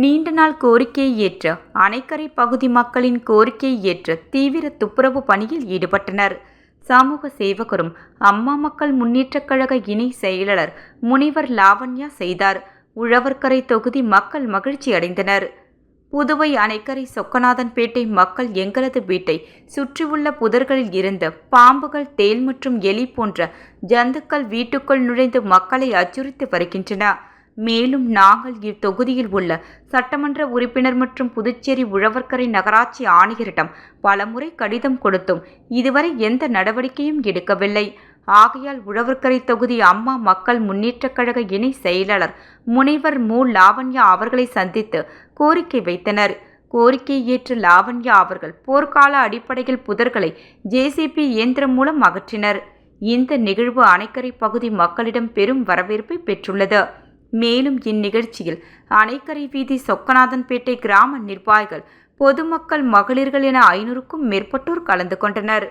நீண்ட நாள் கோரிக்கையை ஏற்ற அணைக்கரை பகுதி மக்களின் கோரிக்கையை ஏற்ற தீவிர துப்புரவு பணியில் ஈடுபட்டனர். சமூக சேவகரும் அம்மா மக்கள் முன்னேற்றக் கழக இணை செயலாளர் முனைவர் லாவண்யா செய்தார். உழவர்கரை தொகுதி மக்கள் மகிழ்ச்சி அடைந்தனர். புதுவை அணைக்கரை சொக்கநாதன்பேட்டை மக்கள் எங்களது வீட்டை சுற்றியுள்ள புதர்களில் இருந்த பாம்புகள், தேள் மற்றும் எலி போன்ற ஜந்துக்கள் வீட்டுக்குள் நுழைந்து மக்களை அச்சுறுத்தி வருகின்றன. மேலும் நாங்கள் இத்தொகுதியில் உள்ள சட்டமன்ற உறுப்பினர் மற்றும் புதுச்சேரி உழவர்கரை நகராட்சி ஆணையரிடம் பலமுறை கடிதம் கொடுத்தும் இதுவரை எந்த நடவடிக்கையும் எடுக்கவில்லை. ஆகையால் உழவர்கரை தொகுதி அம்மா மக்கள் முன்னேற்றக் கழக இணை செயலாளர் முனைவர் மு. லாவண்யா அவர்களை சந்தித்து கோரிக்கை வைத்தனர். கோரிக்கையை ஏற்ற லாவண்யா அவர்கள் போர்க்கால அடிப்படையில் புதர்களை JCB இயந்திரம் மூலம் அகற்றினர். இந்த நிகழ்வு அணைக்கரை பகுதி மக்களிடம் பெரும் வரவேற்பை பெற்றுள்ளது. மேலும் இந்நிகழ்ச்சியில் அணைக்கரை வீதி, சொக்கநாதன்பேட்டை கிராம நிர்வாகிகள், பொதுமக்கள், மகளிர்கள் என 500க்கும் மேற்பட்டோர் கலந்து கொண்டனர்.